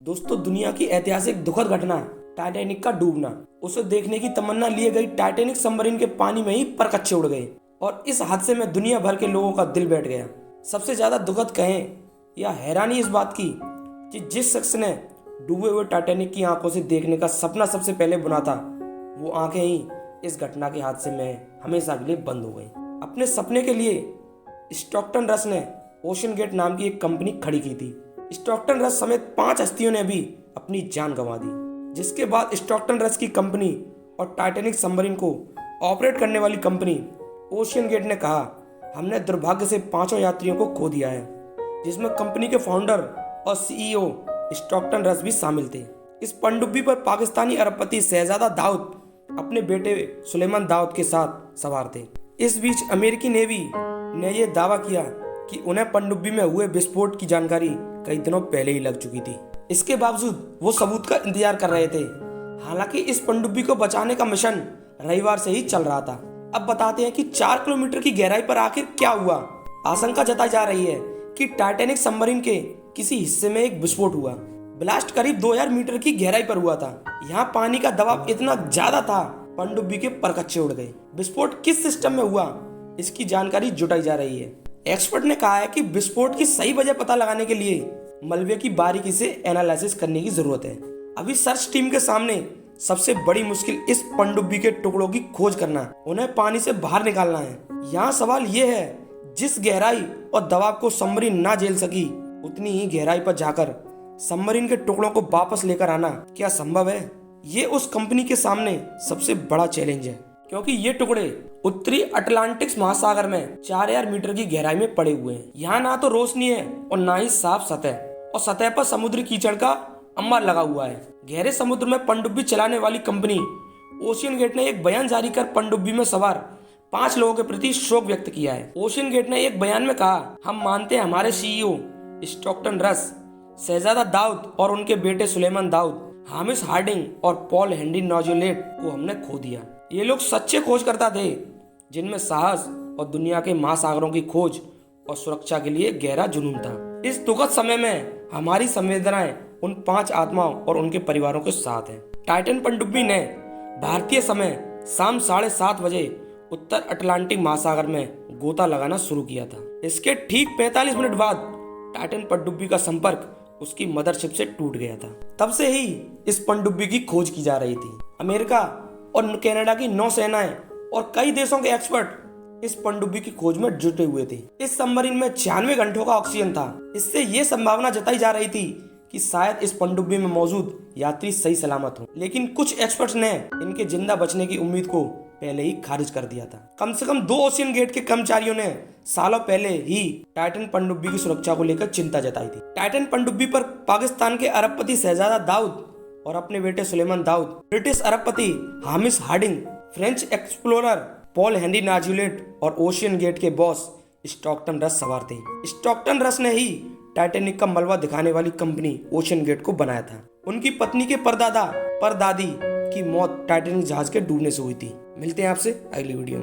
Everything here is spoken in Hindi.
दोस्तों, दुनिया की ऐतिहासिक दुखद घटना टाइटैनिक का डूबना। उसे देखने की तमन्ना लिए गई टाइटैनिक सबमरीन के पानी में ही पर कच्चे उड़ गए और इस हादसे में दुनिया भर के लोगों का दिल बैठ गया। सबसे ज्यादा दुखद कहें या हैरानी इस बात की कि जिस शख्स ने डूबे हुए टाइटैनिक की आंखों से देखने का सपना सबसे पहले बुना था, वो आंखें ही इस घटना के हादसे में हमेशा के लिए बंद हो गई। अपने सपने के लिए स्टॉकटन रस ने ओशन गेट नाम की एक कंपनी खड़ी की थी। स्टॉकटन रस समेत 5 हस्तियों ने भी अपनी जान गंवा दी, जिसके बाद स्टॉकटन रस की कंपनी और टाइटैनिक सबमरीन को ऑपरेट करने वाली कंपनी ओशियन गेट ने कहा, हमने दुर्भाग्य से 5 यात्रियों को खो दिया है, जिसमें कंपनी के फाउंडर और सीईओ स्टॉकटन रस भी शामिल थे। इस पनडुब्बी पर पाकिस्तानी अरबपति शहजादा दाऊद अपने बेटे सुलेमान दाऊद के साथ सवार थे। इस बीच अमेरिकी नेवी ने यह दावा किया कि उन्हें पनडुब्बी में हुए विस्फोट की जानकारी कई दिनों पहले ही लग चुकी थी। इसके बावजूद वो सबूत का इंतजार कर रहे थे। हालांकि इस पनडुब्बी को बचाने का मिशन रविवार से ही चल रहा था। अब बताते हैं कि 4 किलोमीटर की गहराई पर आखिर क्या हुआ। आशंका जताई जा रही है कि टाइटैनिक सबमरीन के किसी हिस्से में एक विस्फोट हुआ। ब्लास्ट करीब 2000 मीटर की गहराई पर हुआ था। यहाँ पानी का दबाव इतना ज्यादा था, पनडुब्बी के परकच्चे उड़ गए। विस्फोट किस सिस्टम में हुआ, इसकी जानकारी जुटाई जा रही है। एक्सपर्ट ने कहा है कि विस्फोट की सही वजह पता लगाने के लिए मलबे की बारीकी से एनालिसिस करने की जरूरत है। अभी सर्च टीम के सामने सबसे बड़ी मुश्किल इस पनडुब्बी के टुकड़ों की खोज करना, उन्हें पानी से बाहर निकालना है। यहाँ सवाल ये है, जिस गहराई और दबाव को सबमरीन ना झेल सकी, उतनी ही गहराई पर जाकर सबमरीन के टुकड़ों को वापस लेकर आना क्या संभव है? ये उस कंपनी के सामने सबसे बड़ा चैलेंज है, क्योंकि ये टुकड़े उत्तरी अटलांटिक महासागर में 4000 मीटर की गहराई में पड़े हुए हैं। यहाँ ना तो रोशनी है और ना ही साफ सतह, और सतह पर समुद्री कीचड़ का अंबार लगा हुआ है। गहरे समुद्र में पनडुब्बी चलाने वाली कंपनी ओशियन गेट ने एक बयान जारी कर पनडुब्बी में सवार 5 लोगों के प्रति शोक व्यक्त किया है। ओशियन गेट ने एक बयान में कहा, हम मानते हैं हमारे सीईओ स्टॉकटन रस, शहजादा दाऊद और उनके बेटे सुलेमान दाऊद, हामिश हार्डिंग और पॉल हेनरी नॉजुलेट को हमने खो दिया। ये लोग सच्चे खोजकर्ता थे, जिनमें साहस और दुनिया के महासागरों की खोज और सुरक्षा के लिए गहरा जुनून था। इस दुखद समय में हमारी संवेदनाएं उन 5 आत्माओं और उनके परिवारों के साथ हैं। टाइटन पनडुब्बी ने भारतीय समय शाम 7:30 बजे उत्तर अटलांटिक महासागर में गोता लगाना शुरू किया था। इसके ठीक 45 मिनट बाद टाइटन पनडुब्बी का संपर्क उसकी मदरशिप से टूट गया था। तब से ही इस पनडुब्बी की खोज की जा रही थी। अमेरिका और कनाडा की नौसेनाएं और कई देशों के एक्सपर्ट इस पनडुब्बी की खोज में जुटे हुए थे। इस सबमरीन में 96 घंटों का ऑक्सीजन था। इससे ये संभावना जताई जा रही थी कि शायद इस पनडुब्बी में मौजूद यात्री सही सलामत हो, लेकिन कुछ एक्सपर्ट्स ने इनके जिंदा बचने की उम्मीद को पहले ही खारिज कर दिया था। कम से कम 2 ओशियन गेट के कर्मचारियों ने सालों पहले ही टाइटन पनडुब्बी की सुरक्षा को लेकर चिंता जताई थी। टाइटन पनडुब्बी पर पाकिस्तान के अरबपति शहजादा दाऊद और अपने बेटे सुलेमान दाऊद, ब्रिटिश अरबपति Hamish Harding, French explorer Paul Henri Nargeolet और ओशियन गेट के बॉस स्टॉकटन रस सवार थे। स्टॉकटन रस ने ही टाइटैनिक का मलबा दिखाने वाली कंपनी ओशियन गेट को बनाया था। उनकी पत्नी के परदादी की मौत टाइटैनिक जहाज के डूबने से हुई थी। मिलते हैं आपसे अगली वीडियो में।